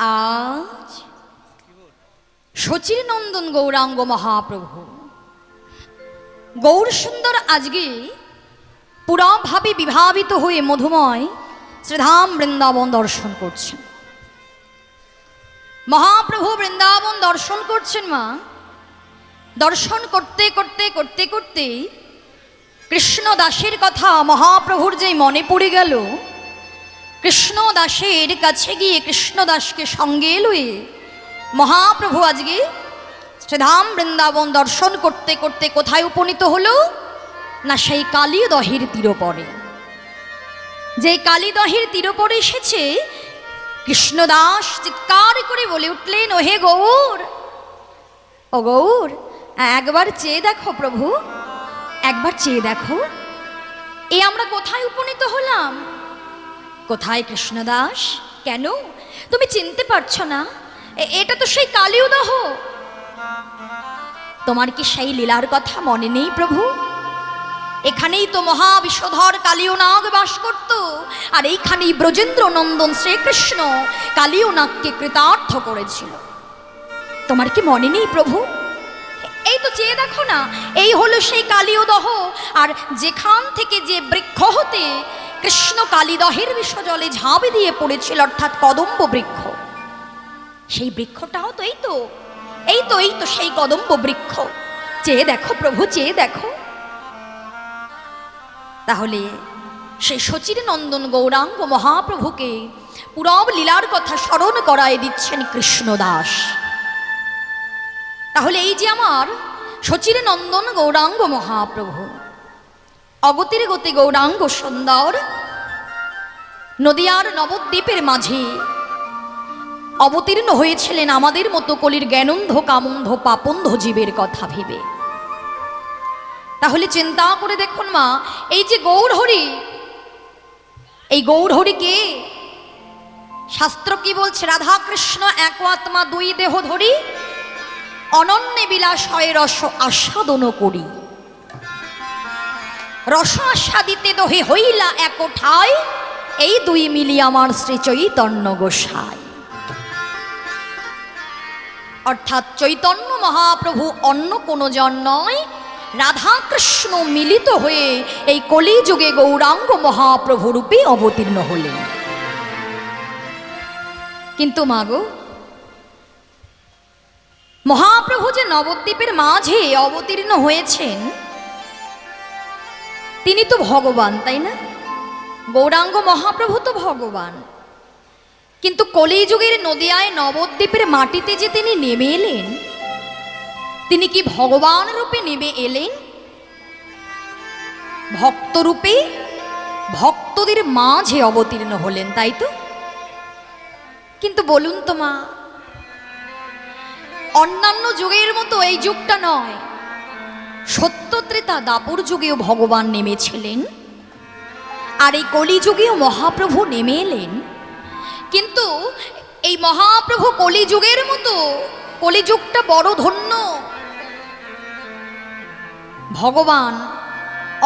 আজ শচীনন্দন গৌরাঙ্গ মহাপ্রভু গৌর সুন্দর আজকে পুরাভাবে বিভাবিত হয়ে মধুময় শ্রীধাম বৃন্দাবন দর্শন করছেন। মহাপ্রভু বৃন্দাবন দর্শন করছেন। মা দর্শন করতে করতে করতে করতে কৃষ্ণদাসের কথা মহাপ্রভুর যে মনে পড়ে গেল। কৃষ্ণদাসের কাছে গিয়ে কৃষ্ণদাসকে সঙ্গে লয়ে মহাপ্রভু আজকে শ্রীধাম বৃন্দাবন দর্শন করতে করতে কোথায় উপনীত হলো না, সেই কালীদহের তীরপরে। যে কালীদহের তীরপরে এসেছে কৃষ্ণদাস চিৎকার করে বলে উঠলেন, ও হে গৌর, ও গৌর, একবার চেয়ে দেখো প্রভু, একবার চেয়ে দেখো এ আমরা কোথায় উপনীত হলাম। কোথায় কৃষ্ণদাস? কেন তুমি চিনতে পারছো না? এটা তো সেই কালীদহ। তোমার কি সেই লীলার কথা মনে নেই প্রভু? এখানেই তো মহাবিশ্বধর কালীয়নাগ বাস করত, আর এইখানেই ব্রজেন্দ্র নন্দন শ্রীকৃষ্ণ কালীয়নাগকে কৃতার্থ করেছিল। তোমার কি মনে নেই প্রভু? এই তো চেয়ে দেখো না, এই হলো সেই কালীয়দহ। আর যেখান থেকে যে বৃক্ষ হতে কৃষ্ণ কালীদহের বিশ্বজলে ঝাঁপে দিয়ে পড়েছিল, অর্থাৎ কদম্ব বৃক্ষ, সেই বৃক্ষটাও তো এই তো এই তো এই তো সেই কদম্ব বৃক্ষ। চেয়ে দেখো প্রভু, চেয়ে দেখো। তাহলে সেই শচীনন্দন গৌরাঙ্গ মহাপ্রভুকে পুরব লীলার কথা স্মরণ করায় দিচ্ছেন কৃষ্ণদাস। তাহলে এই যে আমার শচীনন্দন গৌরাঙ্গ মহাপ্রভু অগতির গতি গৌরাঙ্গ সুন্দর নদিয়ার নবদ্বীপের মাঝে অবতীর্ণ হয়েছিলেন আমাদের মতো কলির জ্ঞানন্ধ কামন্ধ পাপন্ধ জীবের কথা ভেবে। তাহলে চিন্তা করে দেখুন মা, এই যে গৌরহরি, এই গৌরহরি কে? শাস্ত্র কি বলছে? রাধা কৃষ্ণ এক আত্মা দুই দেহ ধরি, অনন্যে বিলাসয় রস আস্বাদন করি। রস আস্বাদিতে দহে হইলা এক ঠাই, এই দুই মিলি আমার শ্রী চৈতন্য গোসাই। অর্থাৎ চৈতন্য মহাপ্রভু অন্য কোনো জন নয়, রাধা কৃষ্ণ মিলিত হয়ে এই কলিযুগে গৌরাঙ্গ মহাপ্রভু রূপে অবতীর্ণ হলেন। কিন্তু মাগো, মহাপ্রভু যে নবদ্বীপের মাঝে অবতীর্ণ হয়েছেন তিনি তো ভগবান, তাই না? গৌরাঙ্গ মহাপ্রভু তো ভগবান, কিন্তু কলিযুগের নদিয়ায় নবদ্বীপের মাটিতে যে তিনি নেমে এলেন, তিনি কি ভগবান রূপে নেমে এলেন? ভক্ত রূপে ভক্তদের মাঝে অবতীর্ণ হলেন, তাই তো? কিন্তু বলুন তো মা, অন্যান্য যুগের মতো এই যুগটা নয়, সত্য ত্রেতা দাপর যুগেও ভগবান নেমেছিলেন, আর এই কলিযুগেও মহাপ্রভু নেমে এলেন। কিন্তু এই মহাপ্রভু কলিযুগের মতো, কলিযুগটা বড় ধন্য। ভগবান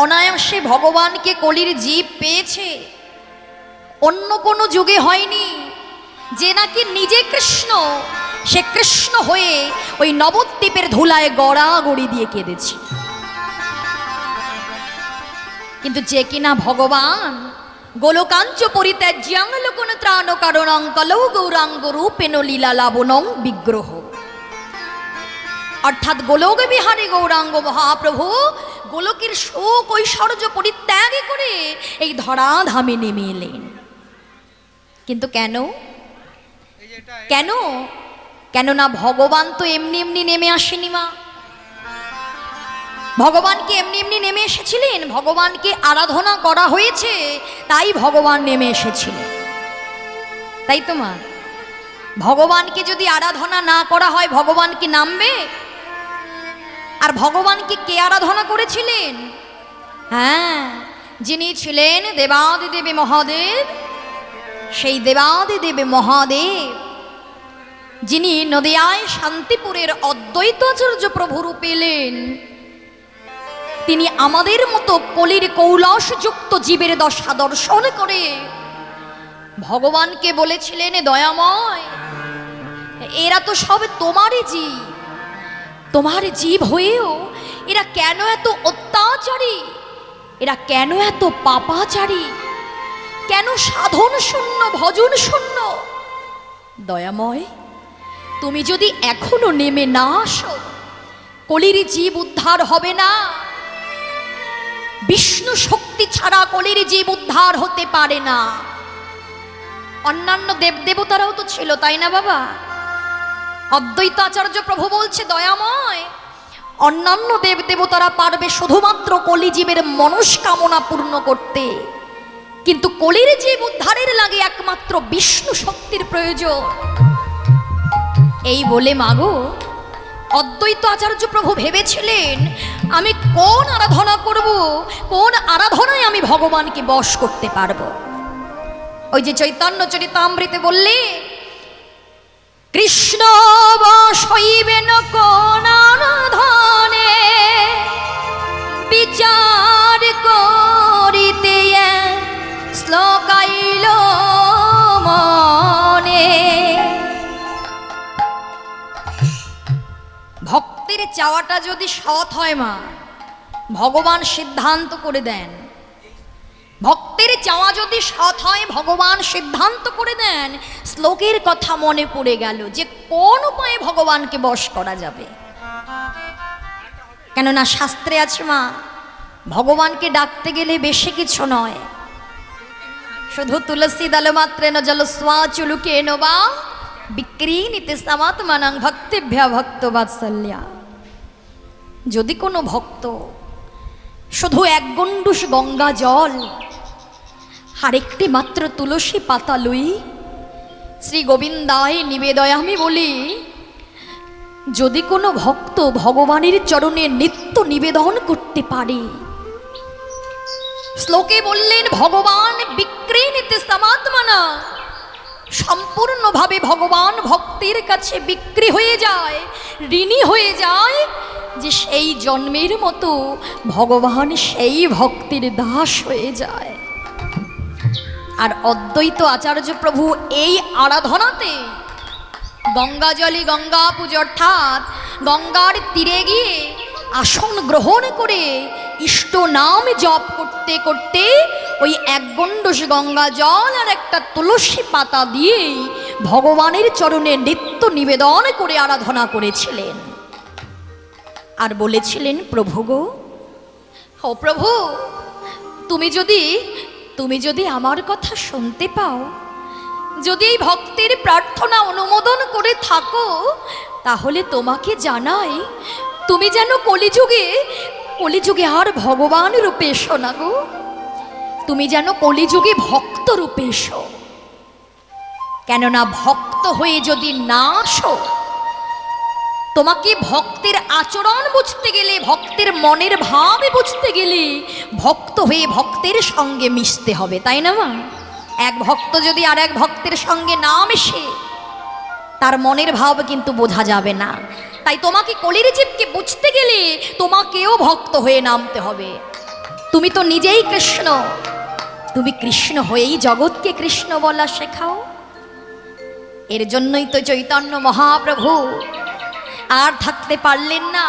অনায়াসে ভগবানকে কলির জীব পেয়েছে, অন্য কোনো যুগে হয়নি। যে নাকি নিজে কৃষ্ণ, সে কৃষ্ণ হয়ে ওই নবদ্বীপের ধুলায় গড়াগড়ি দিয়ে কেঁদেছে। কিন্তু যে কিনা ভগবান গোলকাঞ্চ পরিত্যাজ্যাং লোকন ত্রাণ কারণং কলৌ গৌরাঙ্গ রূপেণ লীলা লাবণং বিগ্রহ। অর্থাৎ গোলক বিহারী গৌরাঙ্গ মহাপ্রভু গোলকের শোক ঐশ্বর্য পরিত্যাগ করে এই ধরাধামে নেমে এলেন। কিন্তু কেন? কেন? কেননা ভগবান তো এমনি এমনি নেমে আসেনি মা। ভগবানকে এমনি এমনি নেমে এসেছিলেন, ভগবানকে আরাধনা করা হয়েছে, তাই ভগবান নেমে এসেছিলেন, তাই তো মা? ভগবানকে যদি আরাধনা না করা হয়, ভগবান কি নামবে? আর ভগবানকে কে আরাধনা করেছিলেন? হ্যাঁ, যিনি ছিলেন দেবাদিদেব মহাদেব, সেই দেবাদিদেব মহাদেব যিনি নদিয়ায় শান্তিপুরের অদ্বৈতাচার্য প্রভু রূপে এলেন, তিনি আমাদের মতো কলির কৌলাসযুক্ত জীবের দশা দর্শন করে ভগবানকে বলেছিলেন, দয়াময় এরা তো সব তোমারই জীব, তোমার জীব হয়েও এরা কেন এত অত্যাচারী, এরা কেন এত পাপাচারী, কেন সাধন শূন্য ভজন শূন্য? দয়াময়, তুমি যদি এখনো নেমে না আসো, কলির জীব উদ্ধার হবে না। বিষ্ণু শক্তি ছাড়া কলির জীব উদ্ধার হতে পারে না। অন্যান্য দেবদেবতারাও তো ছিল, তাই না বাবা? অদ্বৈত আচার্য প্রভু বলছে, দয়াময়, অন্যান্য দেবদেবতারা পারবে শুধুমাত্র কলিজীবের মনস্কামনা পূর্ণ করতে, কিন্তু কলির জীব উদ্ধারের লাগে একমাত্র বিষ্ণু শক্তির প্রয়োজন। এই বলে মাগো, অদ্বৈত আচার্য প্রভু ভেবেছিলেন আমি কোন আরাধনা করব, কোন আরাধনায় আমি ভগবানকে বশ করতে পারবো। ওই যে চৈতন্য চরিতামৃতে বললে, কৃষ্ণ বশ হইবেন কোন আরাধনে, বিচার করিতে শ্লোকাইল মনে। ভক্তের চাওয়াটা যদি সৎ হয় মা, ভগবান সিদ্ধান্ত করে দেন। ভক্তের চাওয়া যদি সৎ হয়, ভগবান সিদ্ধান্ত করে দেন। শ্লোকের কথা মনে পড়ে গেল যে কোন উপায়ে ভগবানকে বশ করা যাবে। কেননা শাস্ত্রে আছে মা, ভগবানকে ডাকতে গেলে বেশি কিছু নয়, শুধু তুলসী দলমাত্রে ন জল স্বা চুলুকে নোবা বিক্রীনিতে সমাত্মানাং ভক্তিভ্যা ভক্ত বাৎসল্যা। যদি কোনো ভক্ত শুধু এক গণ্ডুষ গঙ্গা জল আর একটি মাত্র তুলসী পাতা লই শ্রী গোবিন্দায় নিবেদয়, আমি বলি যদি কোনো ভক্ত ভগবানের চরণে নিত্য নিবেদন করতে পারে, শ্লোকে বললেন ভগবান বিক্রীনিতে সমাত্মানা, সম্পূর্ণভাবে ভগবান ভক্তের কাছে বিক্রি হয়ে যায়, ঋণী হয়ে যায়, যে সেই জন্মের মতো ভগবান সেই ভক্তির দাস হয়ে যায়। আর অদ্বৈত আচার্য প্রভু এই আরাধনাতে গঙ্গা জলে গঙ্গা পুজো, অর্থাৎ গঙ্গার তীরে গিয়ে আসন গ্রহণ করে ইষ্ট নাম জপ করতে করতে ওই এক গণ্ডুষ গঙ্গা জল আর একটা তুলসী পাতা দিয়েই ভগবানের চরণে নিত্য নিবেদন করে আরাধনা করেছিলেন। আর বলেছিলেন, প্রভু গো, ও প্রভু, তুমি যদি আমার কথা শুনতে পাও, যদি এই ভক্তের প্রার্থনা অনুমোদন করে থাকো, তাহলে তোমাকে জানাই, তুমি যেন কলিযুগে আর ভগবান রূপে এসো না গো, তুমি যেন কলিযুগে ভক্ত রূপে এসো। কেননা ভক্ত হয়ে যদি না আসো, তোমাকে ভক্তের আচরণ বুঝতে গেলে, ভক্তের মনের ভাব বুঝতে গেলে ভক্ত হয়ে ভক্তের সঙ্গে মিশতে হবে, তাই না মা? এক ভক্ত যদি আর এক ভক্তের সঙ্গে না মিশে, তার মনের ভাব কিন্তু বোঝা যাবে না। তাই তোমাকে কলির জীবকে বুঝতে গেলে তোমাকেও ভক্ত হয়ে নামতে হবে। তুমি তো নিজেই কৃষ্ণ, তুমি কৃষ্ণ হয়েই জগৎকে কৃষ্ণ বলা শেখাও। এর জন্যই তো চৈতন্য মহাপ্রভু আর থাকতে পারলেন না,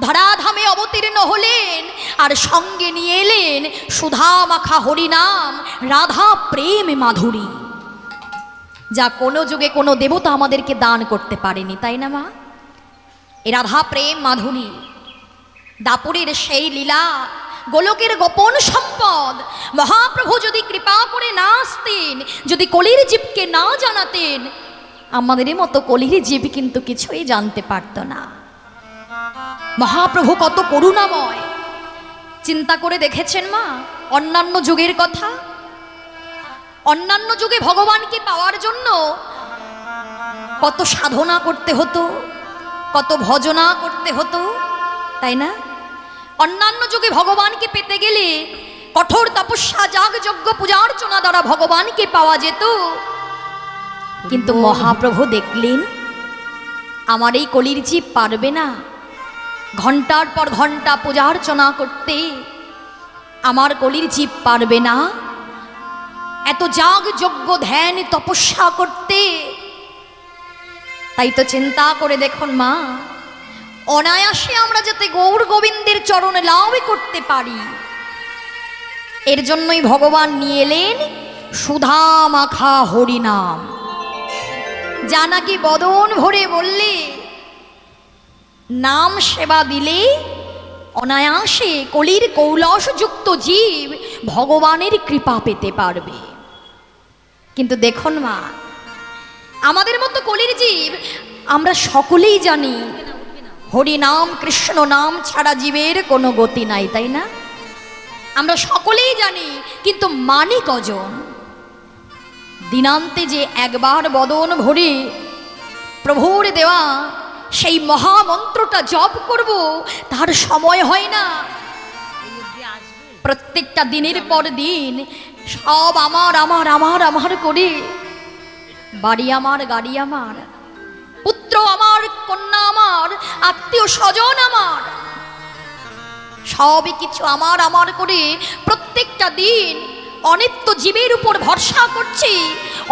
ধরাধামে অবতীর্ণ হলেন আর সঙ্গে নিয়ে এলেন সুধা মাখা হরিনাম, রাধা প্রেম মাধুরী, যা কোনো যুগে কোনো দেবতা আমাদেরকে দান করতে পারেনি, তাই না মা? এই রাধা প্রেম মাধুরী, দাপুরের সেই লীলা, গোলকের গোপন সম্পদ, মহাপ্রভু যদি কৃপা করে না আসতেন, যদি কলির জীবকে না জানাতেন, আমাদের মতো কলির জীব কিন্তু কিছুই জানতে পারত না। মহাপ্রভু কত করুণাময়, চিন্তা করে দেখেছেন মা অন্যান্য যুগের কথা? অন্যান্য যুগে ভগবানকে পাওয়ার জন্য কত সাধনা করতে হতো, কত ভজনা করতে হতো, তাই না? অন্যান্য যুগে ভগবানকে পেতে গেলে কঠোর তপস্যা, যাগ যজ্ঞ, পূজা অর্চনা দ্বারা ভগবানকে পাওয়া যেত। কিন্তু মহাপ্রভু দেখলেন আমার এই কলির জীব পারবে না ঘন্টার পর ঘন্টা পূজা অর্চনা করতে, আমার কলির জীব পারবে না এত যাগ যজ্ঞ ধ্যান তপস্যা করতে। তাই তো চিন্তা করে দেখুন মা, অনায়াসে আমরা যাতে গৌর গোবিন্দের চরণে লাভ করতে পারি, এর জন্যই ভগবান নিয়ে এলেন সুধা মাখা হরিনাম, যা নাকি বদন ভরে বললে, নাম সেবা দিলে অনায়াসে কলির কৌলসযুক্ত জীব ভগবানের কৃপা পেতে পারবে। কিন্তু দেখুন মা, আমাদের মতো কলির জীব আমরা সকলেই জানি হরি নাম কৃষ্ণ নাম ছাড়া জীবের কোনো গতি নাই, তাই না? আমরা সকলেই জানি, কিন্তু মানি কজন? দিনান্তে যে একবার বদন ভরে প্রভুর দেওয়া সেই মহামন্ত্রটা জপ করব, তার সময় হয় না। প্রত্যেকটা দিনের পর দিন সব আমার আমার আমার আমার করে, বাড়ি আমার, গাড়ি আমার, পুত্র আমার, কন্যা আমার, আত্মীয় স্বজন আমার, সবই কিছু আমার আমার করে প্রত্যেকটা দিন অনিত্য জীবের উপর ভরসা করছি।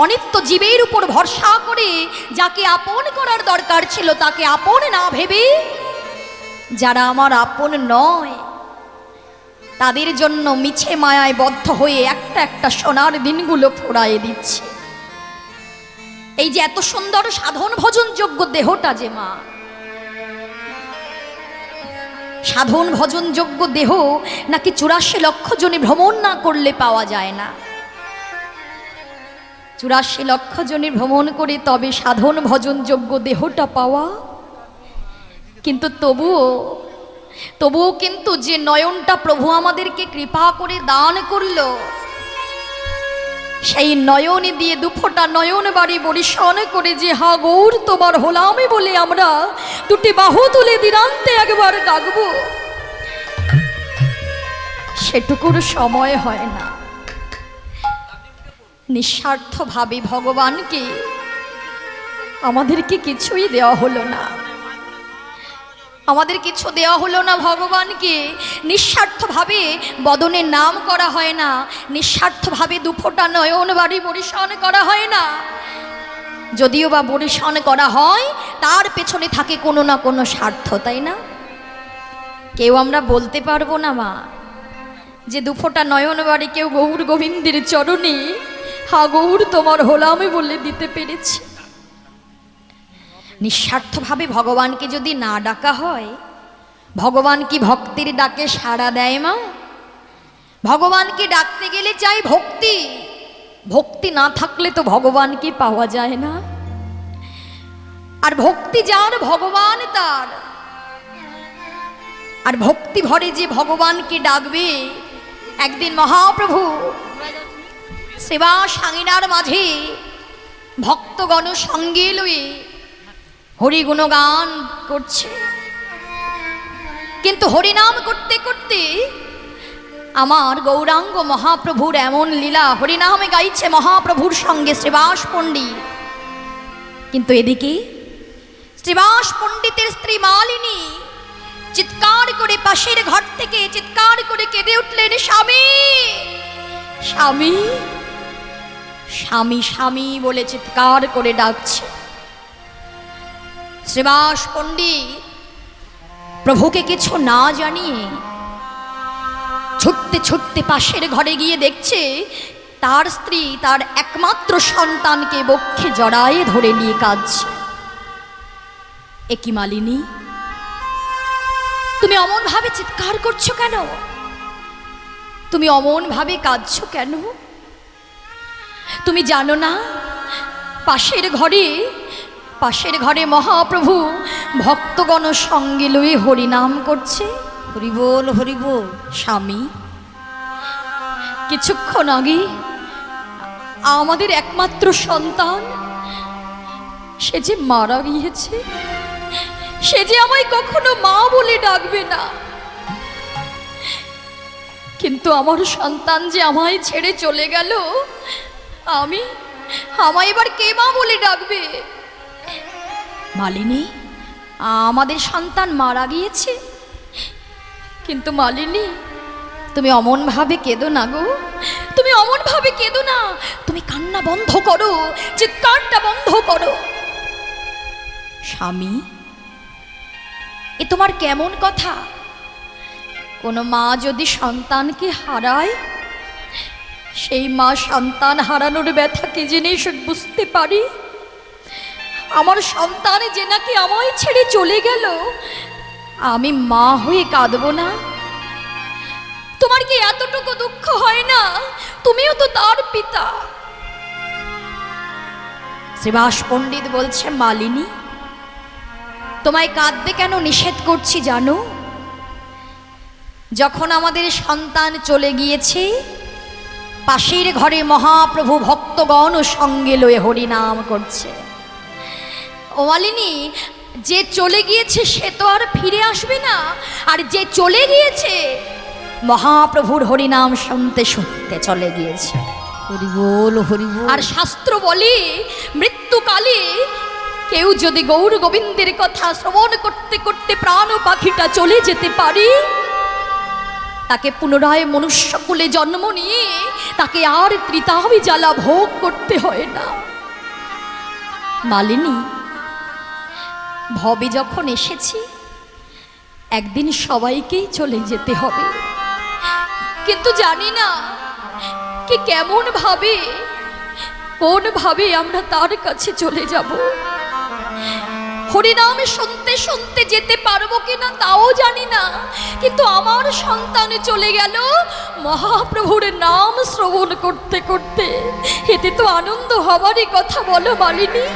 অনিত্য জীবের উপর ভরসা করে যাকে আপন করার দরকার ছিল তাকে আপন না ভেবে, যারা আমার আপন নয় তাদের জন্য মিছে মায়ায় বদ্ধ হয়ে একটা একটা সোনার দিনগুলো ফুরায়ে দিচ্ছে। এই যে এত সুন্দর সাধন ভজন যোগ্য দেহটা যে মা, সাধন ভজন যোগ্য দেহ নাকি 84 লক্ষ জনে ভ্রমণ না করলে পাওয়া যায় না। 84 লক্ষ জনে ভ্রমণ করে তবে সাধন ভজন যোগ্য দেহটা পাওয়া। কিন্তু তবুও কিন্তু যে নয়নটা প্রভু আমাদেরকে কৃপা করে দান করলো, সেই নয়ন দিয়ে দুফোঁটা নয়ন বাড়ি বরিশন করে যে হা গৌর তোমার হলামে বলে আমরা দুটি বাহু তুলে দিনান্তে একবার ডাকবো, সেটুকুর সময় হয় না। নিঃস্বার্থভাবে ভগবানকে আমাদেরকে কিছুই দেওয়া হলো না, আমাদের কিছু দেওয়া হলো না ভগবানকে। নিঃস্বার্থভাবে বদনের নাম করা হয় না, নিঃস্বার্থভাবে দুফোঁটা নয়ন বাড়ি বরিশন করা হয় না। যদিও বা বরিশন করা হয়, তার পেছনে থাকে কোনো না কোনো স্বার্থ, তাই না? কেউ আমরা বলতে পারবো না মা যে দুফোঁটা নয়ন বাড়ি কেউ গৌর গোবিন্দের চরণে হা গৌর তোমার হলামে বলে দিতে পেরেছি। নিঃস্বার্থভাবে ভগবানকে যদি না ডাকা হয়, ভগবান কি ভক্তির ডাকে সাড়া দেয় মা? ভগবানকে ডাকতে গেলে চাই ভক্তি, ভক্তি না থাকলে তো ভগবানকে পাওয়া যায় না। আর ভক্তি যার ভগবান তার, আর ভক্তি ভরে যে ভগবানকে ডাকবে, একদিন মহাপ্রভু সেবা সাঙিনার মাঝে ভক্তগণ সঙ্গে লয়ে হরি গুণগান করছে। কিন্তু হরিনাম করতে করতে আমার গৌরাঙ্গ মহাপ্রভুর এমন লীলা, হরিনামে গাইছে মহাপ্রভুর সঙ্গে শ্রীবাস পণ্ডিত। কিন্তু এদিকে শ্রীবাস পণ্ডিতের স্ত্রী মালিনী চিৎকার করে পাশের ঘর থেকে চিৎকার করে কেঁদে উঠলেন, স্বামী স্বামী স্বামী স্বামী বলে চিৎকার করে ডাকছে। শ্রীবাস পণ্ডিত প্রভুকে কিছু না জানিয়ে ছুটতে ছুটতে পাশের ঘরে গিয়ে দেখছে তার স্ত্রী তার একমাত্র সন্তানকে বক্ষে জড়ায়ে ধরে নিয়ে কাঁদছে। এ কি মালিনী, তুমি অমন ভাবে চিৎকার করছো কেন? তুমি অমন ভাবে কাঁদছো কেন? তুমি জানো না পাশের ঘরে মহাপ্রভু ভক্তগণ সঙ্গে লয়ে হরিনাম করছে? হরিবোল হরিবোল। স্বামী, কিছুক্ষণ আগে আমাদের একমাত্র সন্তান সে যে মারা গিয়েছে, সে যে আমায় কখনো মা বলে ডাকবে না। কিন্তু আমার সন্তান যে আমায় ছেড়ে চলে গেল, আমায় এবার কে মা বলে ডাকবে? মালিনী, আমাদের সন্তান মারা গিয়েছে। কিন্তু মালিনী, তুমি অমন ভাবে কেঁদো না গো, তুমি অমন ভাবে কেঁদো না। তুমি কান্না বন্ধ করো, চিৎকারটা বন্ধ করো। স্বামী, এ তোমার কেমন কথা? কোনো মা যদি সন্তানকে হারায়, সেই মা সন্তান হারানোর ব্যথা কি জিনিস বুঝতে পারি? আমার সন্তান যে নাকি আমায় ছেড়ে চলে গেল, আমি মা হয়ে কাঁদবো না? তোমার কি এতটুকু দুঃখ হয় না? তুমিও তো তার পিতা। শ্রীবাস পণ্ডিত বলছে, মালিনী, তোমায় কাঁদতে কেন নিষেধ করছি জানো? যখন আমাদের সন্তান চলে গিয়েছে, পাশের ঘরে মহাপ্রভু ভক্তগণ সঙ্গে লয়ে হরিনাম করছে। ও মালিনী, যে চলে গিয়েছে সে তো আর ফিরে আসবে না, আর যে চলে গিয়েছে মহাপ্রভুর হরিনাম শুনতে শুনতে চলে গিয়েছে। হরি বল, হরি বল। আর শাস্ত্র বলে, মৃত্যুকালে কেউ যদি গৌর গোবিন্দের কথা শ্রবণ করতে করতে প্রাণ পাখিটা চলে যেতে পারে, তাকে পুনরায় মনুষ্যকুলে জন্ম নিয়ে তাকে আর ত্রিতাবি জ্বালা ভোগ করতে হয় না। মালিনী, ভবে যখন এসেছি, একদিন সবাইকেই চলে যেতে হবে, কিন্তু জানি না কি কেমন ভাবে, কোন ভাবে আমরা তার কাছে চলে যাব। হরিনাম শুনতে শুনতে যেতে পারবো কিনা তাও জানি না, কিন্তু আমার সন্তান চলে গেল মহাপ্রভুর নাম শ্রবণ করতে করতে। এতে তো আনন্দ হবারই কথা, বলো মালিনী?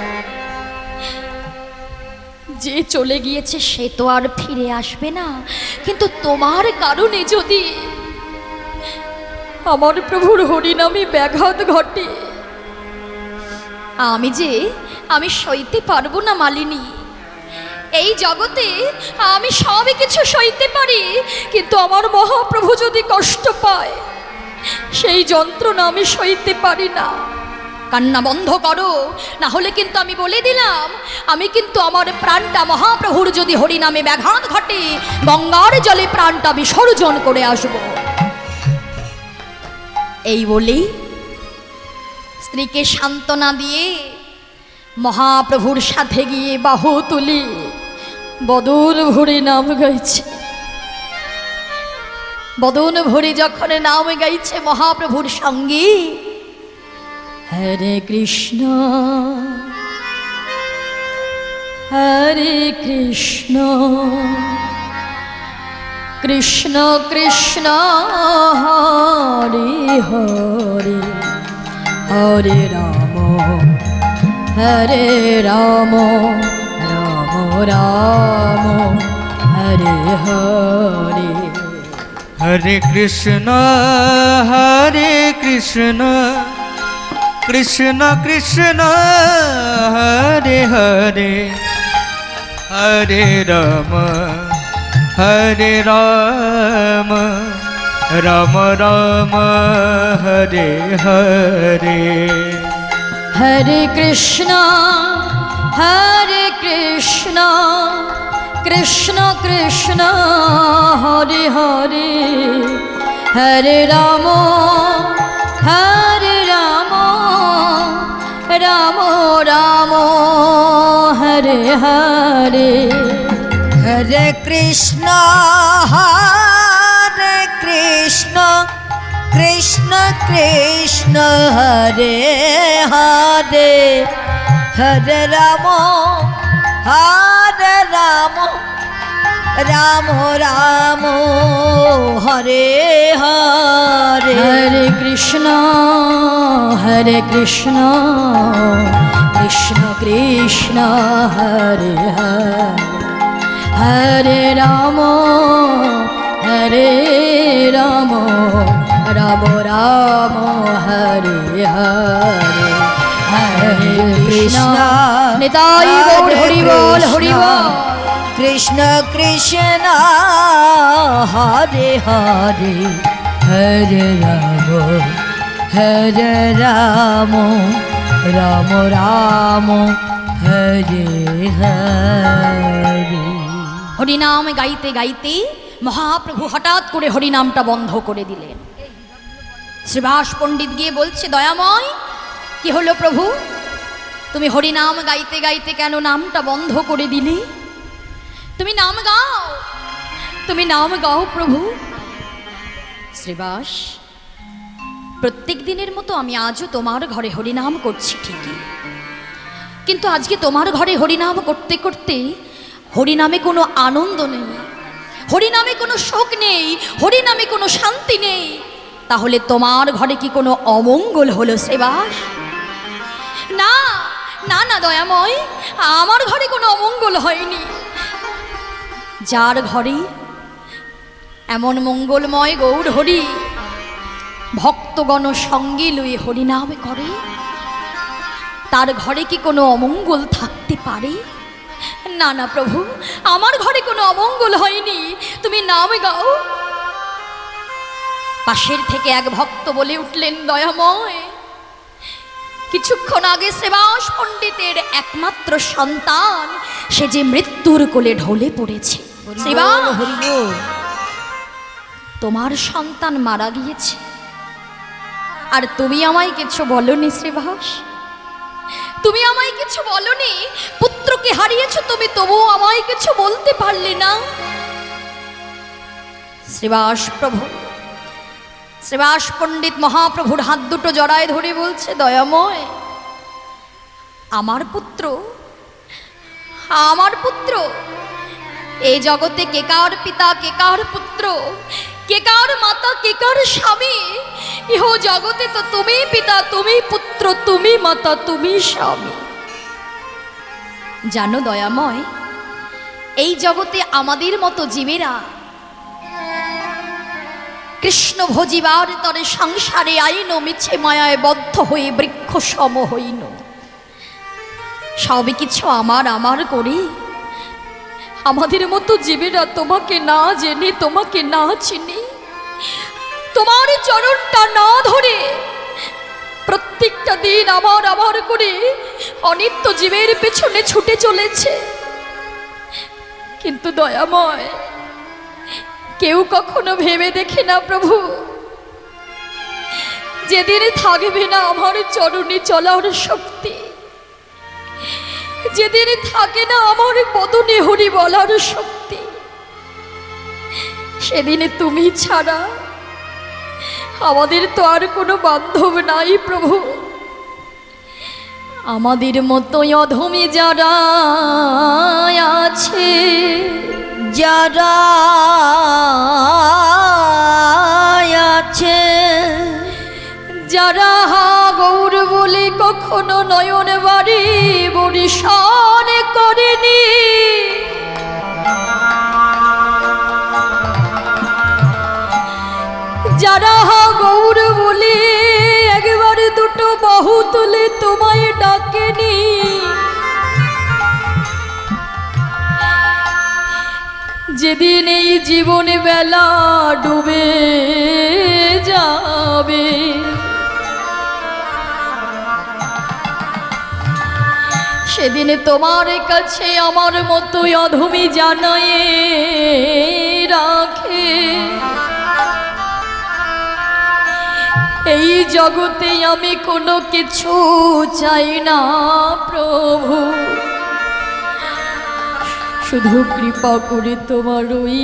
যে চলে গিয়েছে সে তো আর ফিরে আসবে না, কিন্তু তোমার কারণে যদি আমার প্রভুর হরিনামে ব্যাঘাত ঘটে, আমি সইতে পারবো না মালিনী। এই জগতে আমি সবই কিছু সইতে পারি, কিন্তু আমার মহাপ্রভু যদি কষ্ট পায়, সেই যন্ত্রণা আমি সইতে পারি না। কান্না বন্ধ করো, না হলে কিন্তু আমি বলে দিলাম, আমি কিন্তু আমার প্রাণটা মহাপ্রভুর যদি হরিনামে ব্যাঘাত ঘটে, গঙ্গার জলে প্রাণটা বিসর্জন করে আসব। এই বলেই স্ত্রীকে সান্ত্বনা দিয়ে মহাপ্রভুর সাথে গিয়ে বাহু তুলি বদন ভরে নাম গাইছে। বদন ভরে যখন নাম গাইছে মহাপ্রভুর সঙ্গে, হরে কৃষ্ণ হরে কৃষ্ণ কৃষ্ণ কৃষ্ণ হরে হরে, হরে রাম হরে রাম, রাম রাম হরে হরে। হরে কৃষ্ণ কৃষ্ণ কৃষ্ণ হরে হরে, হরে রাম রাম রাম হরে হরে। হরে কৃষ্ণ কৃষ্ণ কৃষ্ণ হরে হরে, হরে রাম রাম রাম হরে হরে। হরে কৃষ্ণ কৃষ্ণ কৃষ্ণ হরে হরে, হরে রাম রাম রাম হরে হরে। হরে কৃষ্ণ কৃষ্ণ কৃষ্ণ হরে হরে, হরে রাম রাম রাম হরে হরে। হরে কৃষ্ণ নিতাই গৌর হরি বল, হরি বল। কৃষ্ণ কৃষ্ণ হরে হরে, হরে রাম রাম রাম হরে হরে। হরিনাম গাইতে গাইতে মহাপ্রভু হঠাৎ করে হরিনামটা বন্ধ করে দিলেন। শ্রীবাস পণ্ডিত গিয়ে বলছে, দয়াময়, কি হলো প্রভু? তুমি হরিনাম গাইতে গাইতে কেন নামটা বন্ধ করে দিলে? তুমি নাম গাও, তুমি নাম গাও প্রভু। শ্রীবাস, প্রত্যেক দিনের মতো আমি আজও তোমার ঘরে হরিনাম করছি ঠিকই, কিন্তু আজকে তোমার ঘরে হরিনাম করতে করতে হরিনামে কোনো আনন্দ নেই, হরিনামে কোনো শোক নেই, হরিনামে কোনো শান্তি নেই। তাহলে তোমার ঘরে কি কোনো অমঙ্গল হলো শ্রীবাস? না না না দয়াময়, আমার ঘরে কোনো অমঙ্গল হয়নি। যার ঘরে এমন মঙ্গলময় গৌর হরি ভক্তগণ সঙ্গে লয়ে হরিনাম করে, তার ঘরে কি কোনো অমঙ্গল থাকতে পারে? না না প্রভু, আমার ঘরে কোনো অমঙ্গল হয়নি, তুমি নাম গাও। পাশের থেকে এক ভক্ত বলে উঠলেন, দয়াময়, কিছুক্ষণ আগে শ্রীবাস পণ্ডিতের একমাত্র সন্তান সে যে মৃত্যুর কোলে ঢলে পড়েছে। শ্রীবাস, তোমার সন্তান মারা গিয়েছে আর তুমি আমায় কিছু বলনি শ্রীবাস, তুমি আমায় কিছু বলনি। পুত্রকে হারিয়েছ তুমি, তবুও আমায় কিছু বলতে পারলে না। শ্রীবাস প্রভু, শ্রীবাস পণ্ডিত মহাপ্রভুর হাত দুটো জড়ায় ধরে বলছে, দয়াময়, আমার পুত্র, আমার পুত্র, এই জগতে কে কার পিতা, কে কার পুত্র, কে কার মাতা, কে কার স্বামী? ইহ জগতে তো তুমি পিতা, তুমি পুত্র, তুমি মাতা, তুমি স্বামী। জানো দয়াময়, এই জগতে আমাদের মতো জীবেরা কৃষ্ণ ভজিবার তরে সংসারে আইন মিছে মায়ায় বদ্ধ হয়ে বৃক্ষ সম হইন। সবই কিছু আমার আমার করে আমাদের মতো জীবেরা তোমাকে না জেনে, তোমাকে না চিনে, তোমার চরণটা না ধরে প্রত্যেকটা দিন আমার আমার করে অনিত্য জীবের পেছনে ছুটে চলেছে। কিন্তু দয়াময়, কেউ কখনো ভেবে দেখে না প্রভু, যেদিন থাকবে না আমার চরণে চলার শক্তি, যেদিন থাকে না আমার বদনে হরি বলার শক্তি, সেদিনে তুমি ছাড়া আমাদের তো আর কোনো বান্ধব নাই প্রভু। আমাদের মতোই অধমে যারা আছে, যারা আছে, যারা গৌর বলে কখনো নয়ন বাড়ি বরিশান করেনি, যারা গৌর বলে একবার দুটো বাহু তুলে তোমায় ডাকেনি, যেদিন এই জীবনে বেলা ডুবে যাবে, সেদিনে তোমার কাছে আমার মতোই অধমী জানায় রাখে, এই জগতে আমি কোনো কিছু চাই না প্রভু, শুধু কৃপা করে তোমার ওই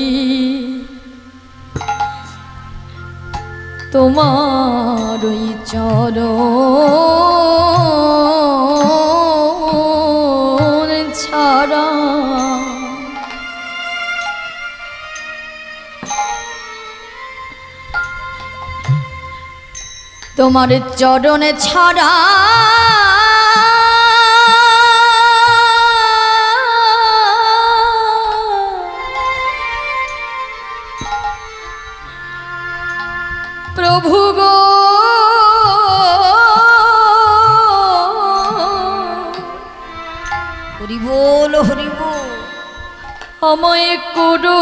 চরণ ছাড়া। তোমার চরণ ছাড়া প্রভু গো হরি বল, হরি বল। আমায় করো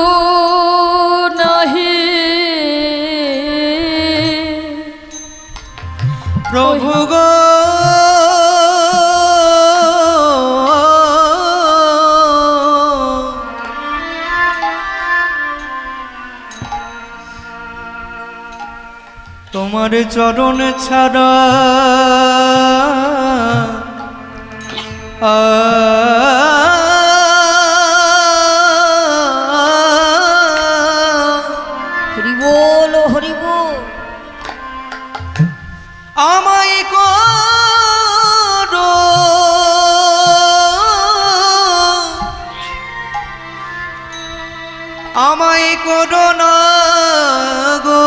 নাহি প্রভু গো, তোমার চরণ ছাড়া হরি বল হরি বল। আমায় করো আমায় করো না গো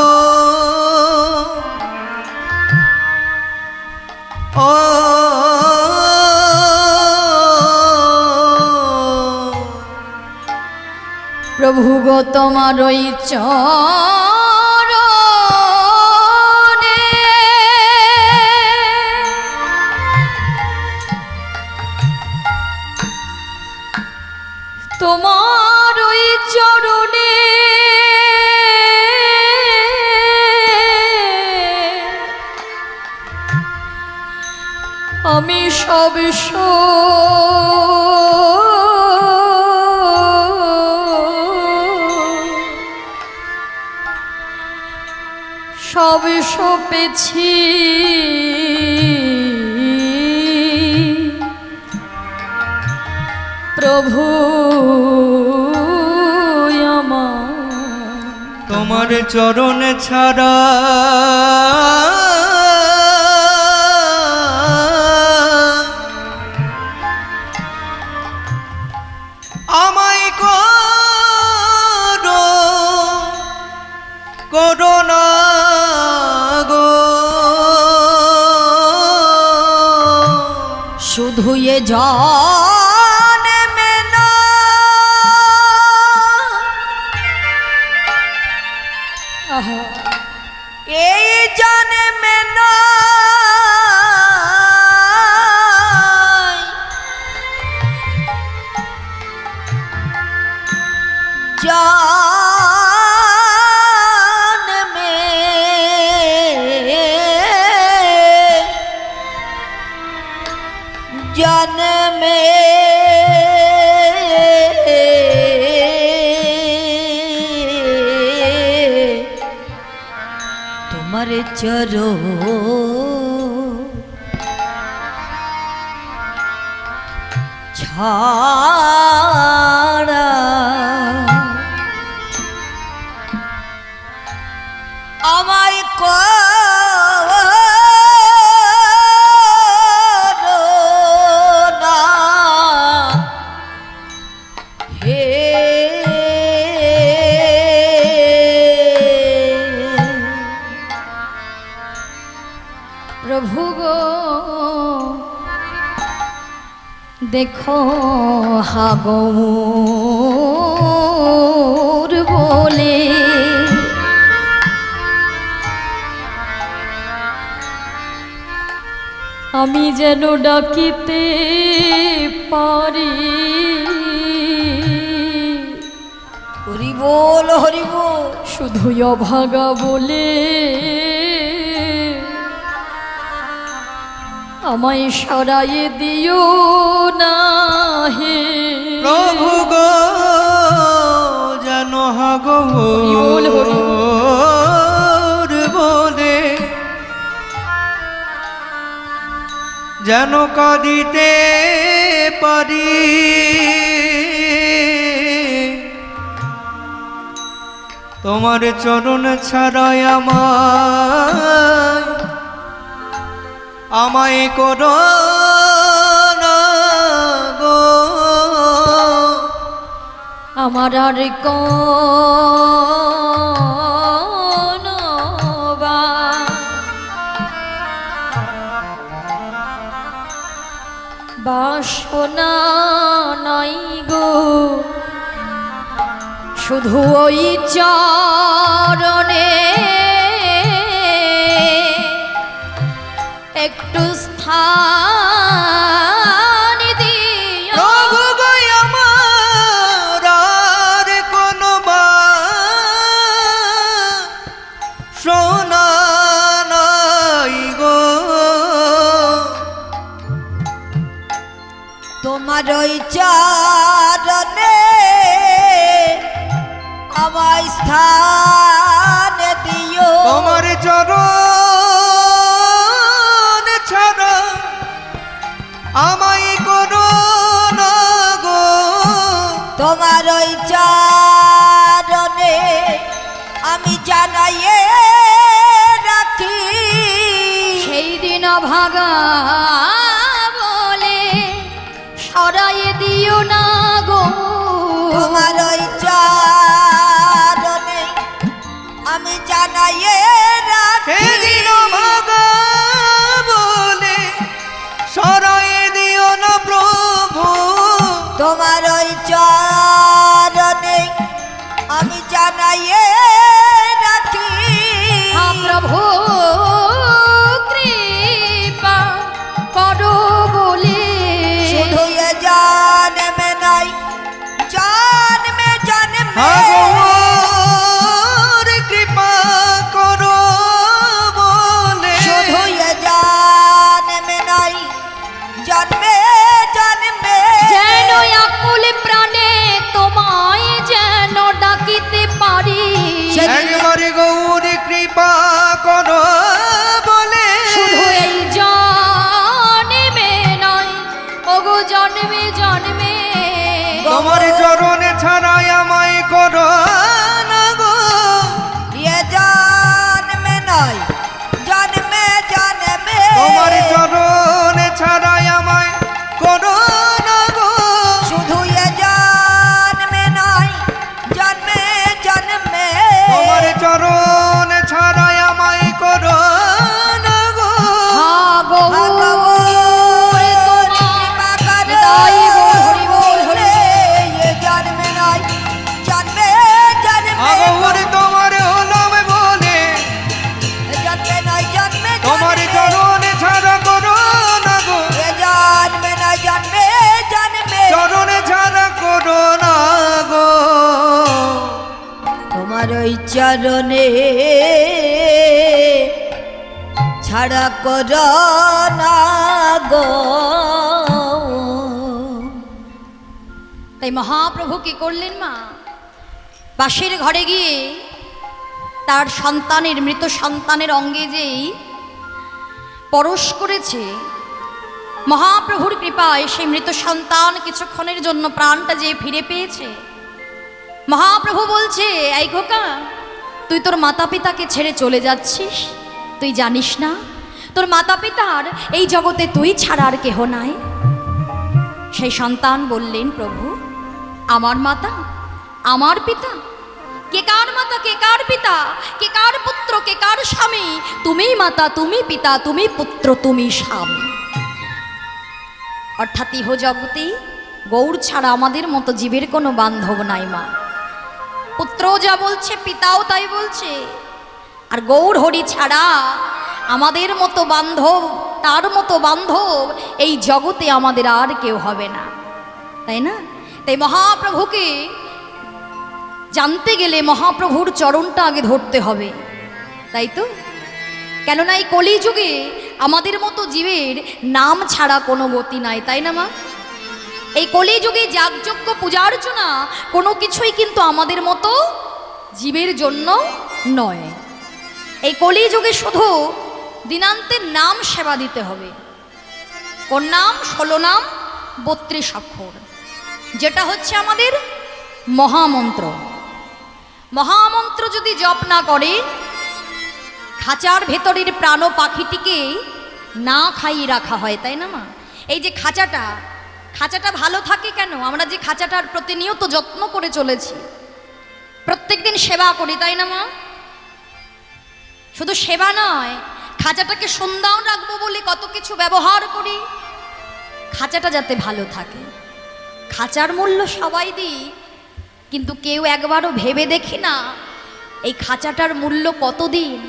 ও প্রভু গো তোমার ওই চরণে তোমার ওই চরণে আমি সব সব সপেছি প্রভু আমার তোমার চরণ ছাড়া আমায় করো করো না গো শুধু এ জন্মে না আহা, এই জন্মে নয়, জন্মে জন্মে তোমার চরণ ছাড়া আমায় করো না হে প্রভু গো দেখো হাগর বলে আমি যেন ডাকিতে পারি হরি বল হরি বল। শুধু অভাগা বলে আমায় সরাইয়ে দিও না হে প্রভু গো যেন বল, হরি হাগর বলে যেন কাঁদিতে পারি তোমার চরণ ছাড়াই আমায় করো না গো আমার আর কোনো বাসনা নাই গো শুধু ওই চরণে একটু স্থান দিও প্রভু গো আমার আর কোনো বাসনা নাই গো তোমার ওই চরণে আমায় স্থান দিও তোমার চরণ ছাড়া আমায় করো তোমার ওই চরণে আমি জানাইয়ে রাখি সেই দিন ভাগা বলে সরাইয়ে দিও না গো। তোমার ওই চরণে আমি জানাইয়ে রাখি সেদিন ভাগা বলে সরাইয়ে দিও না প্রভু। তোমার ওই চরণে আমি জানাইয়ে রাখি প্রভু কৃপা করো বলে শুধু এ জন্মে নাই জন্মে জন্মে আগর কৃপা করো বলে শুধু এ জন্মে নাই জন্মে জন্মে যেন আকুল প্রাণে তোমায় যেন ডাকিতে পারি। একবার গৌরী কৃপা করো বলে শুধু এই জন্মে নয় ওগো জন্মে জন্মে তোমার চরণে ছাড়াই আমায় করো না গো। এ জন্মে নাই জন্মে জন্মে তোমার চরণে ছাড়াই আমায় করো না গো। শুধু এ জন্মে নাই জন্মে জন্মে তোমার চরণে ছাড়াই আমায় করো না গো। হা গৌর তোমার তাই হরি বল হরি জন্মে নাই জন্মে আগর তোমার হলাম বলে জন্মে নাই জন্মে তোমার চরণে ছাড়া করো না গো। জন্মে নাই জন্মে জন্মে চরণে ছাড়া করো না গো। তোমার ওই চরণে ছাড়া কর না গো। তাই মহাপ্রভু কি করলেন মা, পাশের ঘরে গিয়ে তার সন্তানের মৃত সন্তানের অঙ্গে যেই পরশ করেছে, মহাপ্রভুর কৃপায় সেই মৃত সন্তান কিছুক্ষণের জন্য প্রাণটা যে ফিরে পেয়েছে। মহাপ্রভু বলছে, এই খোকা, তুই তোর মাতা পিতাকে ছেড়ে চলে যাচ্ছিস, তুই জানিস না তোর মাতা পিতার এই জগতে তুই ছাড়া আর কেহ নাই। সেই সন্তান বললেন, প্রভু আমার মাতা আমার পিতা, কে কার মাতা কে কার পিতা, কে কার পুত্র কে কার স্বামী, তুমি মাতা তুমি পিতা তুমি পুত্র তুমি স্বামী। অর্থাৎ ইহ জগতে গৌর ছাড়া আমাদের মতো জীবের কোনো বান্ধব নাই মা। পুত্রও যা বলছে পিতাও তাই বলছে, আর গৌর হরি ছাড়া আমাদের মতো বান্ধব, তার মতো বান্ধব এই জগতে আমাদের আর কেউ হবে না, তাই না? তাই মহাপ্রভুকে জানতে গেলে মহাপ্রভুর চরণটা আগে ধরতে হবে, তাই তো? কেননা এই কলিযুগে আমাদের মতো জীবের নাম ছাড়া কোনো গতি নাই, তাই না মা? এই কলিযুগে যাগযজ্ঞ পূজার্চনা কোনো কিছুই কিন্তু আমাদের মতো জীবের জন্য নয়। এই কলিযুগে শুধু দিনান্তের নাম সেবা দিতে হবে। কোন নাম? 16 নাম 32 অক্ষর, যেটা হচ্ছে আমাদের মহামন্ত্র। মহামন্ত্র যদি জপ না করে, খাঁচার ভেতরের প্রাণ পাখিটিকে না খাইয়ে রাখা হয়, তাই না মা? এই যে খাঁচাটা ভালো থাকে কেন? আমরা যে খাঁচাটার প্রতিনিয়ত যত্ন করে চলেছি, প্রত্যেকদিন সেবা করি, তাই না মা? শুধু সেবা নয়, খাঁচাটাকে সুন্দর রাখবো বলে কত কিছু ব্যবহার করি, খাঁচাটা যাতে ভালো থাকে। খাঁচার মূল্য সবাই দিই, কিন্তু কেউ একবারও ভেবে দেখি না এই খাঁচাটার মূল্য কতদিন।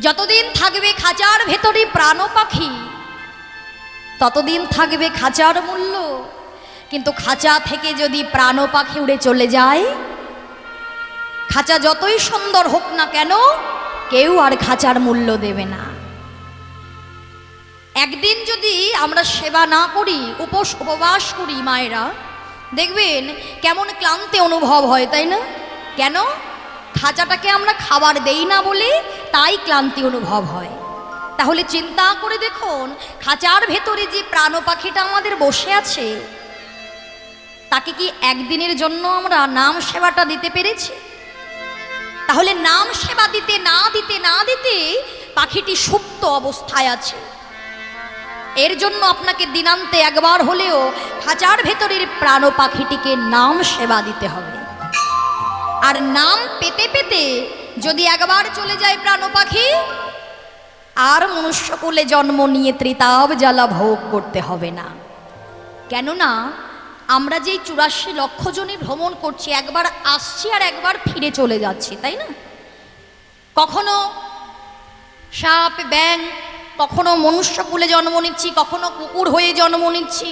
যতদিন থাকবে খাঁচার ভেতরে প্রাণ পাখি, ততদিন থাকবে খাঁচার মূল্য। কিন্তু খাঁচা থেকে যদি প্রাণ পাখি উড়ে চলে যায়, খাঁচা যতই সুন্দর হোক না কেন, কেউ আর খাঁচার মূল্য দেবে না। একদিন যদি আমরা সেবা না করি, উপবাস করি মায়েরা, দেখবেন কেমন ক্লান্তি অনুভব হয়, তাই না? কেন? খাঁচাটাকে আমরা খাবার দেই না বলে তাই ক্লান্তি অনুভব হয়। তাহলে চিন্তা করে দেখুন, খাঁচার ভেতরে যে প্রাণ পাখিটা আমাদের বসে আছে, তাকে কি একদিনের জন্য আমরা নাম সেবাটা দিতে পেরেছি? তাহলে নাম সেবা দিতে না দিতে না দিতে পাখিটি সুপ্ত অবস্থায় আছে। এর জন্য আপনাকে দিনান্তে একবার হলেও খাঁচার ভেতরের প্রাণ পাখিটিকে নাম সেবা দিতে হবে। আর নাম পেতে পেতে যদি একবার চলে যায় প্রাণ পাখি, আর মনুষ্যকুলে জন্ম নিয়ে ত্রিতাব জ্বালা ভোগ করতে হবে না। কেননা আমরা যেই 84 লক্ষ জনে ভ্রমণ করছি, একবার আসছি আর একবার ফিরে চলে যাচ্ছি, তাই না? কখনো সাপ ব্যাঙ, কখনো মনুষ্যকুলে জন্ম নিচ্ছি, কখনো কুকুর হয়ে জন্ম নিচ্ছি।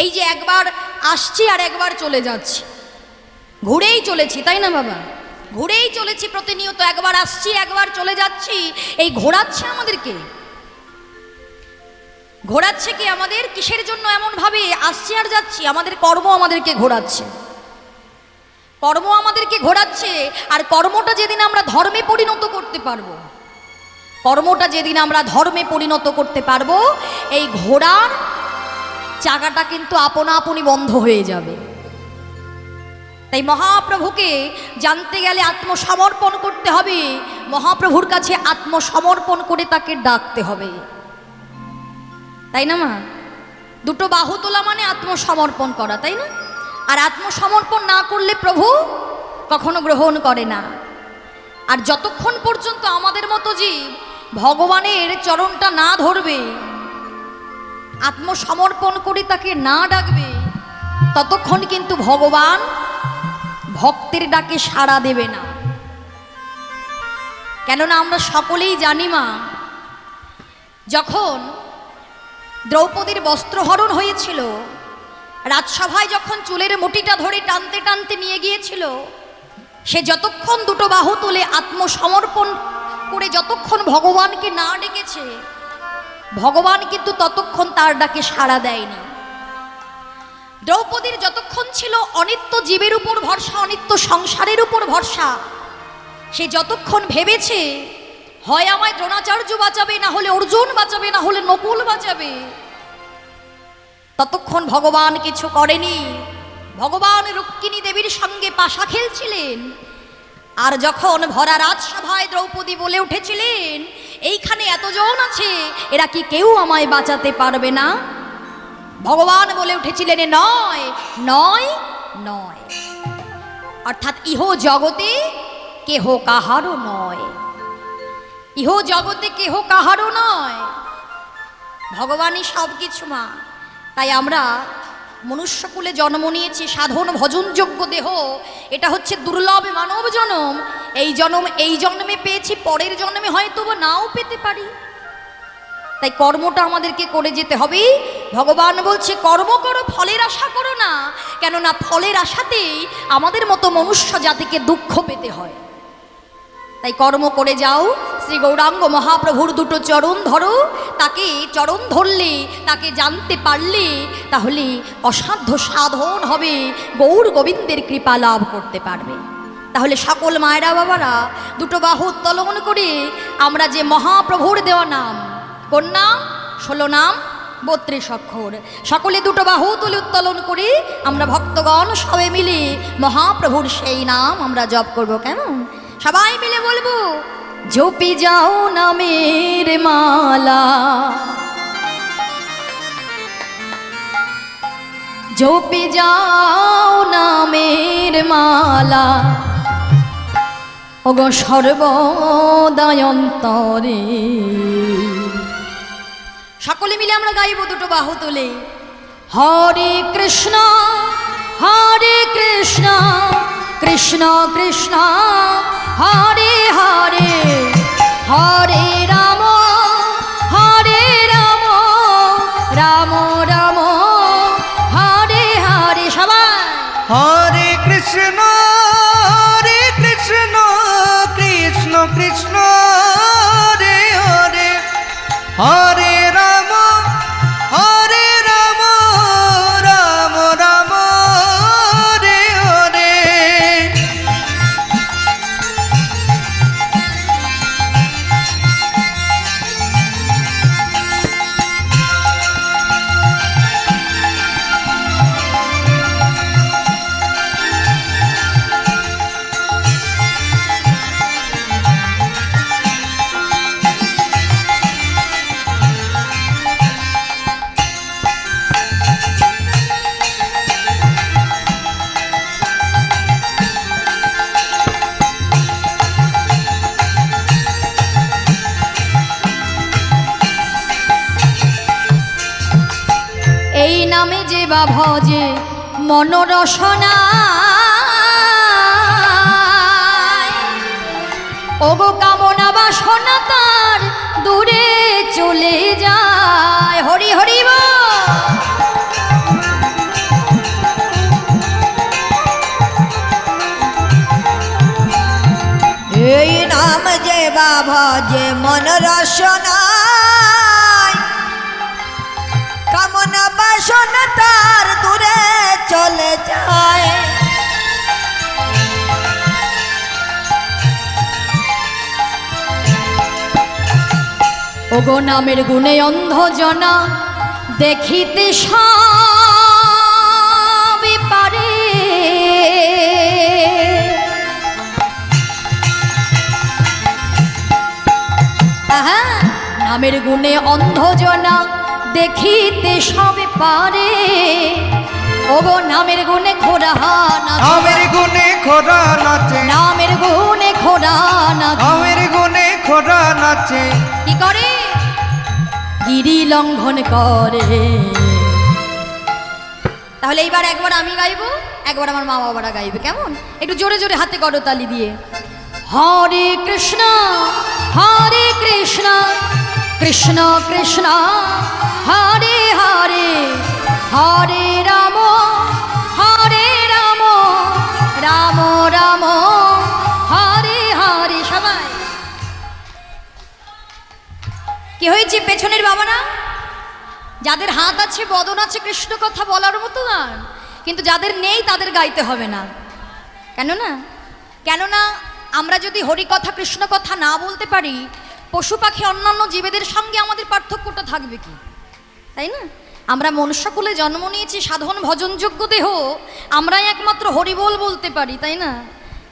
এই যে একবার আসছি আর একবার চলে যাচ্ছি, ঘুরেই চলেছি, তাই না বাবা? ঘুরেই চলেছি প্রতিনিয়ত, একবার আসছি একবার চলে যাচ্ছি। এই ঘোরাচ্ছে আমাদেরকে, ঘোরাচ্ছে কি আমাদের? কিসের জন্য এমন ভাবে আসছি আর যাচ্ছি? আমাদের কর্ম আমাদেরকে ঘোরাচ্ছে, কর্ম আমাদেরকে ঘোরাচ্ছে। আর কর্মটা যেদিন আমরা ধর্মে পরিণত করতে পারবো, কর্মটা যেদিন আমরা ধর্মে পরিণত করতে পারবো, এই ঘোড়ার চাকাটা কিন্তু আপনা আপনি বন্ধ হয়ে যাবে। তাই মহাপ্রভুকে জানতে গেলে আত্মসমর্পণ করতে হবে, মহাপ্রভুর কাছে আত্মসমর্পণ করে তাকে ডাকতে হবে, তাই না মা? দুটো বাহু তোলা মানে আত্মসমর্পণ করা, তাই না? আর আত্মসমর্পণ না করলে প্রভু কখনো গ্রহণ করে না। আর যতক্ষণ পর্যন্ত আমাদের মতো জীব ভগবানের চরণটা না ধরবে, আত্মসমর্পণ করে তাকে না ডাকবে, ততক্ষণ কিন্তু ভগবান ভক্তের ডাকে সাড়া দেবে না। কেননা আমরা সকলেই জানি মা, যখন দ্রৌপদীর বস্ত্রহরণ হয়েছিল, রাজসভায় যখন চুলের মুঠিটা ধরে টানতে টানতে নিয়ে গিয়েছিল, সে যতক্ষণ দুটো বাহু তুলে আত্মসমর্পণ করে যতক্ষণ ভগবানকে না ডেকেছে, ভগবান কিন্তু ততক্ষণ তার ডাকে সাড়া দেয়নি। দ্রৌপদীর যতক্ষণ ছিল অনিত্য জীবের উপর ভরসা, অনিত্য সংসারের উপর ভরসা, সে যতক্ষণ ভেবেছে হয় আমায় দ্রোণাচার্য বাঁচাবে, না হলে অর্জুন বাঁচাবে, না হলে নকুল বাঁচাবে, ততক্ষণ ভগবান কিছু করেনি। ভগবান রুক্মিণী দেবীর সঙ্গে পাশা খেলছিলেন। আর যখন ভরা রাজসভায় দ্রৌপদী বলে উঠেছিলেন, এইখানে এতজন আছে, এরা কি কেউ আমায় বাঁচাতে পারবে না? ভগবান বলে উঠেছিলেন, নয় নয় নয়। অর্থাৎ ইহ জগতে কেহ কাহারও নয়, ইহ জগতে কেহ কাহারও নয়, ভগবানই সব কিছু মা। তাই আমরা মনুষ্যকুলে জন্ম নিয়েছি, সাধন ভজনযোগ্য দেহ, এটা হচ্ছে দুর্লভ মানব জন্ম। এই জন্মে পেয়েছি, পরের জন্মে হয়তো বা নাও পেতে পারি। তাই কর্মটা আমাদেরকে করে যেতে হবে। ভগবান বলছে কর্ম করো, ফলের আশা করো না, কেননা ফলের আশাতেই আমাদের মতো মনুষ্য জাতিকে দুঃখ পেতে হয়। তাই কর্ম করে যাও, শ্রী গৌরাঙ্গ মহাপ্রভুর দুটো চরণ ধরো, তাকে চরণ ধরলে, তাকে জানতে পারলে, তাহলে অসাধ্য সাধন হবে, গৌর গোবিন্দের কৃপা লাভ করতে পারবে। তাহলে সকল মায়েরা বাবারা দুটো বাহু উত্তোলন করে আমরা যে মহাপ্রভুর দেওয়া নাম, কোন নাম? 16 নাম 32 অক্ষর, সকলে দুটো বাহু তুলে উত্তোলন করে আমরা ভক্তগণ সবাই মিলে মহাপ্রভুর সেই নাম আমরা জপ করব। কেমন? সবাই মিলে বলবো, জপি যাও নামের মালা, জপি যাও নামের মালা, ওগো সর্বদাই অন্তরে। সকলে মিলে আমরা গাইব দুটো বাহু তুলে, হরে কৃষ্ণ হরে কৃষ্ণ কৃষ্ণ কৃষ্ণ হরে হরে, হরে রাম রাম রাম হরে হরে। সবাই হরে কৃষ্ণ কৃষ্ণ কৃষ্ণ হরে হরে, হরে রাম রাম রাম হরে হরে। বা ভজে মনোরসনা ওগো কামনা বাসনা তার দূরে চলে যায়। হরি হরি বল। এই নাম যে বাবা যে মন রসনায় কামনা বাসনা তার দূরে চলে যায়। ওগো নামের গুণে অন্ধ জনা দেখিতে সবে পারে আহা, নামের গুণে অন্ধ জনা দেখিতে সবে পারে। ওগো নামের গুণে খোরা নাচে, আমের গুনে খোরা নাচে, নামের গুণে খোরা নাচে, আমের গুনে খোরা নাচে। কি করে? গিরি লঙ্ঘন করে। তাহলে এইবার একবার আমি গাইবো, একবার আমার মা বাবারা গাইবে, কেমন? একটু জোরে জোরে হাতে করতালি দিয়ে। হরে কৃষ্ণ হরে কৃষ্ণ কৃষ্ণ কৃষ্ণ হরে হরে হরে রাম রাম রাম হরে হরে। সবাই কি হয়েছে পেছনের বাবারা? যাদের হাত আছে বদন আছে কৃষ্ণ কথা বলার মতো গান, কিন্তু যাদের নেই তাদের গাইতে হবে না। কেননা আমরা যদি হরি কথা কৃষ্ণ কথা না বলতে পারি, পশু পাখি অন্যান্য জীবেদের সঙ্গে আমাদের পার্থক্যটা থাকবে কি? তাই না? আমরা মনুষ্যকুলে জন্ম নিয়েছি, সাধন ভজনযোগ্য দেহ, আমরাই একমাত্র হরিবোল বলতে পারি, তাই না?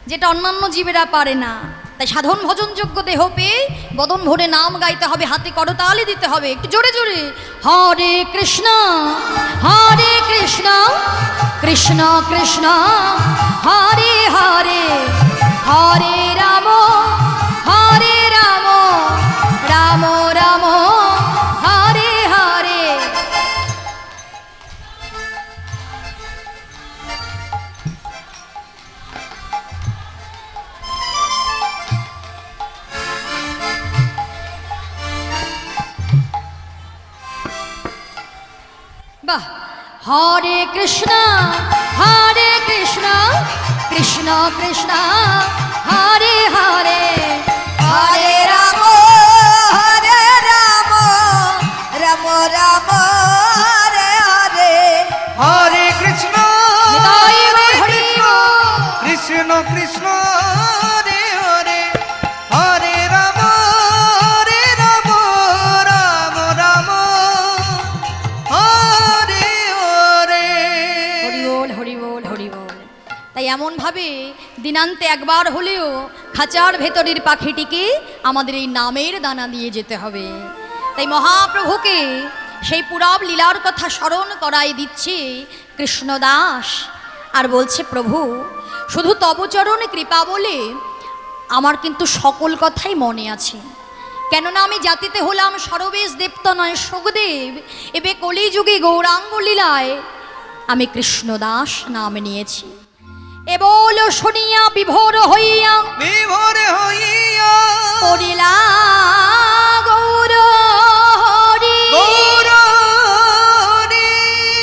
যেটা অন্যান্য জীবেরা পারে না। তাই সাধন ভজনযোগ্য দেহ পেয়ে বদন ভরে নাম গাইতে হবে, হাতে করতালি দিতে হবে, একটু জোরে জোরে। হরে কৃষ্ণ কৃষ্ণ কৃষ্ণ হরে হরে হরে রাম রাম রাম হরে হরে। বাহ। হরে কৃষ্ণ কৃষ্ণ কৃষ্ণ হরে হরে হরে রাম রাম রাম হরে হরে। হরে কৃষ্ণ নিতাই গৌর হরি বল। কৃষ্ণ কৃষ্ণ হরে হরে হরে রাম রাম রাম হরে হরে। হরি বল হরি বল হরি বল। তাই এমনভাবে দিনান্তে একবার হলেও খাঁচার ভেতরের পাখিটিকে আমাদের এই নামের দানা দিয়ে যেতে হবে। তাই মহাপ্রভুকে সেই পুরব লীলার কথা স্মরণ করাই দিচ্ছে কৃষ্ণদাস, আর বলছে প্রভু শুধু তবচরণ কৃপা বলে আমার কিন্তু সকল কথাই মনে আছে। কেননা আমি জাতিতে হলাম সরবেশ দেবতা নয় সুখদেব, এবে কলিযুগে গৌরাঙ্গ লীলায় আমি কৃষ্ণদাস নাম নিয়েছি। এ বল শুনিয়া বিভোর হইয়া পড়িলা গৌর হরি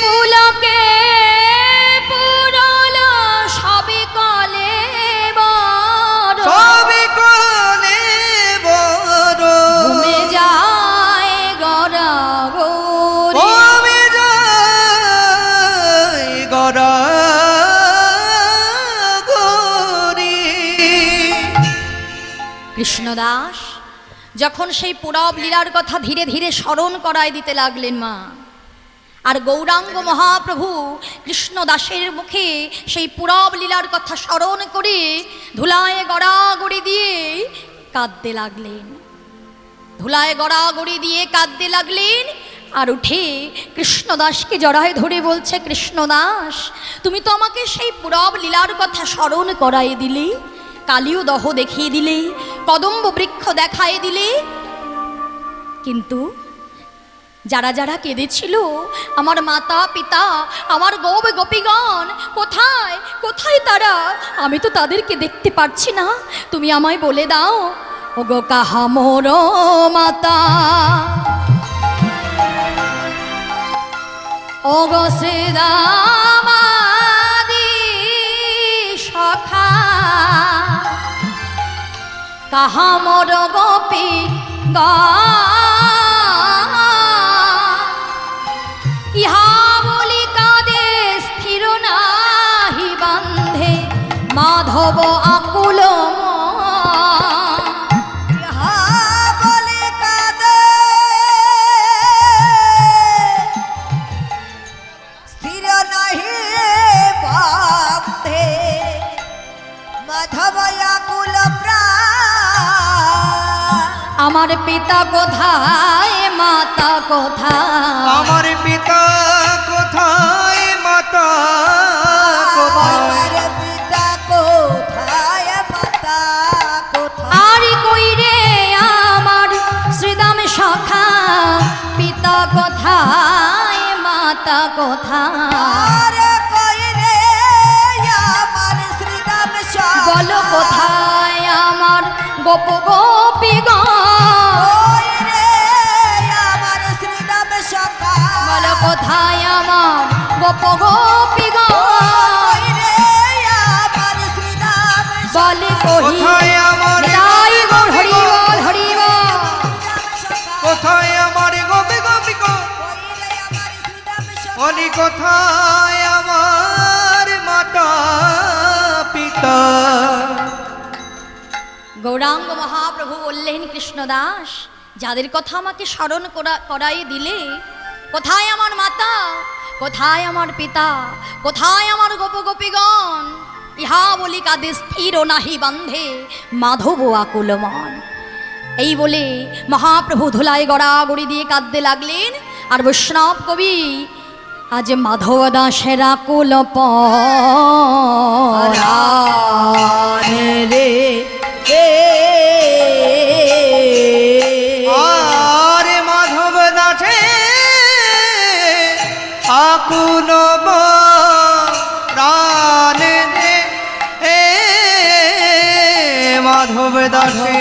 পুলকে পুরল সবে কলে বড় ঘুমে যায় গড়া গৌরী। কৃষ্ণদাস যখন সেই পুরব লীলার কথা ধীরে ধীরে স্মরণ করায় দিতে লাগলেন মা, আর গৌরাঙ্গ মহাপ্রভু কৃষ্ণদাসের মুখে সেই পুরব লীলার কথা স্মরণ করে ধুলায় গড়াগড়ি দিয়ে কাঁদতে লাগলেন, ধুলায় গড়াগড়ি দিয়ে কাঁদতে লাগলেন। আর উঠে কৃষ্ণদাসকে জড়ায় ধরে বলছে, কৃষ্ণদাস তুমি তো আমাকে সেই পুরব লীলার কথা স্মরণ করাই দিলে, কালীয় দহ দেখিয়ে দিলে, কদম্ব বৃক্ষ দেখায় দিলে, কিন্তু যারা যারা কেঁদেছিল, আমার মাতা পিতা, আমার গৌব গোপীগণ, কোথায় কোথায় তারা? আমি তো তাদেরকে দেখতে পাচ্ছি না, তুমি আমায় বলে দাও। ওগো কাহা মোর মাতা, ওগো শ্রীদামাদি সখা, কাহা মোর গোপী ইহা বলি কাদে স্থির নাহি বান্ধে মাধব আকুল ইহা বলি কাঁদে স্থির নাহি বান্ধে মাধব আকুল প্রাণ। আমার পিতা কোথায়, মাতা কোথায়? আমার পিতা কোথায়, মাতা কোথায়? আমার পিতা কোথায়, মাতা কোথায়? আর কই রে আমার শ্রীদাম সখা, পিতা কোথায়, মাতা কোথায়? আরে কই রে আমার শ্রীরাম সখা? বলো কোথায় আমার গোপ গোপীগণ? কই রে আমার শ্রীরাম সখা? বলো কোথায় আমার গোপ গোপীগণ? কই রে আমার শ্রীরাম সখা? বলে কহি কোথায় আমার নিতাই গৌর হরি বল, হরি বল। কোথায় আমার গোপী গোপী গো? কই রে আমার শ্রীরাম সখা? বলি কোথায় আমার মাতা পিতা? গৌরাঙ্গ মহাপ্রভু বললেন, কৃষ্ণদাস, যাদের কথা আমাকে স্মরণ করাই দিলে, কোথায় আমার মাতা, কোথায় আমার পিতা, কোথায় আমার গোপ গোপীগণ? ইহা বলি কাদে স্থির নাহি বান্ধে মাধব আকুল মন। এই বলে মহাপ্রভু ধুলায় গড়াগড়ি দিয়ে কাঁদতে লাগলেন। আর বৈষ্ণব কবি আজ মাধব দাসের আকুল পরাণ রে আর মাধব দাসে আকুল প্রাণ রে, মাধব দাসে